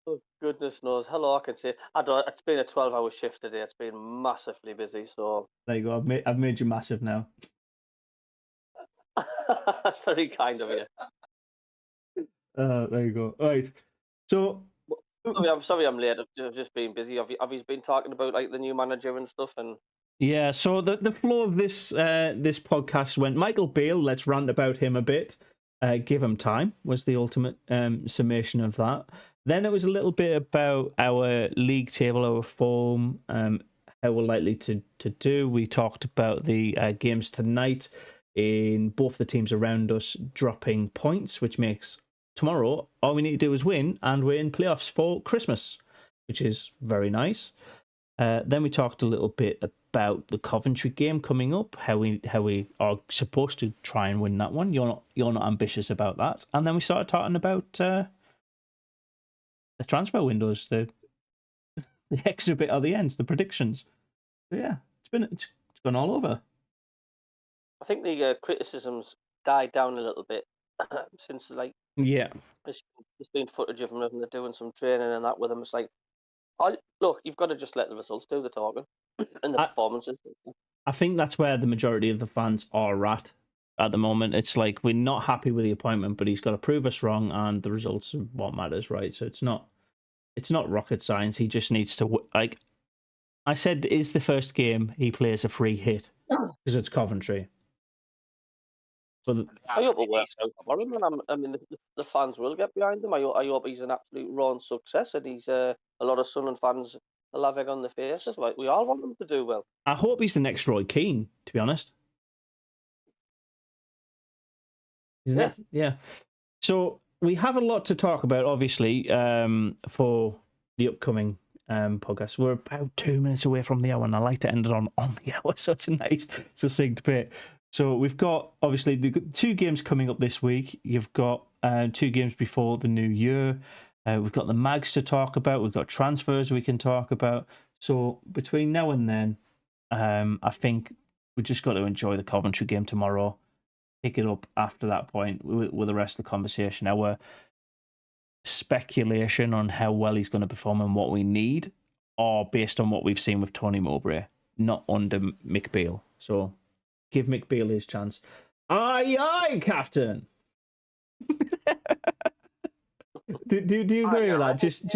Oh, goodness knows. Hello, I can say. It's been a 12-hour shift today. It's been massively busy, so... There you go. I've made you massive now. Very kind of you. There you go. All right. So... I'm sorry I'm late. I've just been busy. Have you been talking about like the new manager and stuff? And yeah, so the flow of this this podcast went Michael Beale, let's rant about him a bit. Give him time was the ultimate summation of that. Then it was a little bit about our league table, our form, how we're likely to do. We talked about the games tonight in both the teams around us dropping points, which makes tomorrow all we need to do is win, and we're in playoffs for Christmas, which is very nice. Then we talked a little bit about the Coventry game coming up, how we are supposed to try and win that one. You're not ambitious about that. And then we started talking about the transfer windows, the extra bit at the end, the predictions. So yeah, it's gone all over. I think the criticisms died down a little bit since there's been footage of them and they're doing some training and that with them. It's like, look, you've got to just let the results do the talking and the performances. I think that's where the majority of the fans are at the moment. It's like we're not happy with the appointment, but he's got to prove us wrong, and the results are what matters, right? So it's not rocket science. He just needs to, like I said, is the first game he plays a free hit because it's Coventry. But I hope it works out for him, and I mean the fans will get behind him. I hope he's an absolute roaring success, and he's a lot of Sunderland fans will have egg on their faces. Like we all want him to do well. I hope he's the next Roy Keane, to be honest. Yeah. So we have a lot to talk about, obviously, for the upcoming podcast. We're about 2 minutes away from the hour, and I like to end it on the hour, so it's a nice succinct bit. So we've got, obviously, the 2 games coming up this week. You've got 2 games before the new year. We've got the mags to talk about. We've got transfers we can talk about. So between now and then, I think we just got to enjoy the Coventry game tomorrow. Pick it up after that point with the rest of the conversation. Our speculation on how well he's going to perform and what we need are based on what we've seen with Tony Mowbray, not under Mick Beale. So give Mick Beale his chance. Aye, Captain. do you agree with that? Just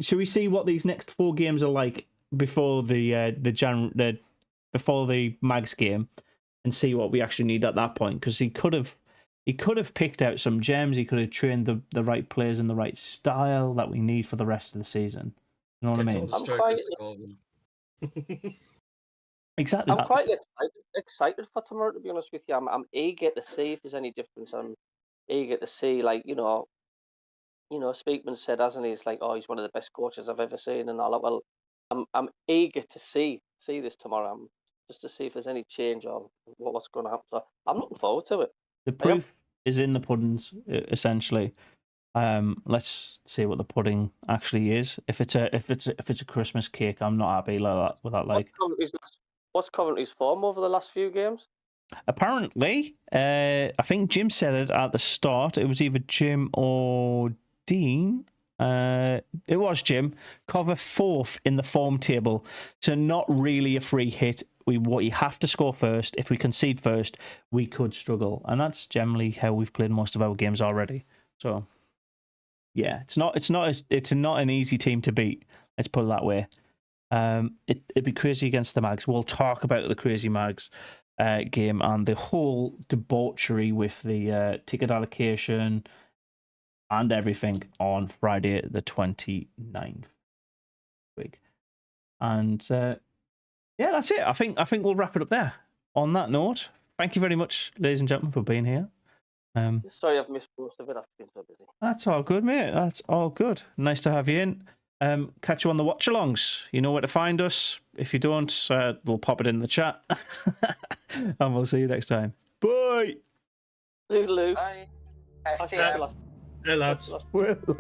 should we see what these next 4 games are like before the Mags game, and see what we actually need at that point? Because he could have picked out some gems. He could have trained the right players in the right style that we need for the rest of the season. You know what I mean? Exactly. I'm quite excited for tomorrow, to be honest with you. I'm eager to see if there's any difference. I'm eager to see, like, Speakman said, hasn't he? It's like, oh, he's one of the best coaches I've ever seen and all that. Well, I'm eager to see this tomorrow, just to see if there's any change or what's going to happen. So I'm looking forward to it. The proof is in the puddings, essentially. Let's see what the pudding actually is. If it's a Christmas cake, I'm not happy with that. Like, what's Coventry's form over the last few games? Apparently, I think Jim said it at the start. It was either Jim or Dean. It was Jim. Cover 4th in the form table, so not really a free hit. We have to score first. If we concede first, we could struggle, and that's generally how we've played most of our games already. So yeah, it's not an easy team to beat. Let's put it that way. It'd be crazy against the Mags. We'll talk about the crazy Mags game and the whole debauchery with the ticket allocation and everything on Friday the 29th. And yeah, that's it. I think we'll wrap it up there. On that note, thank you very much, ladies and gentlemen, for being here. Sorry, I've missed most of it. I've been so busy. That's all good, mate. That's all good. Nice to have you in. Catch you on the watch-alongs. You know where to find us. If you don't, we'll pop it in the chat. And we'll see you next time. Bye. Toodaloo. Bye. Bye. FTM. Hey, lads. Well. Good.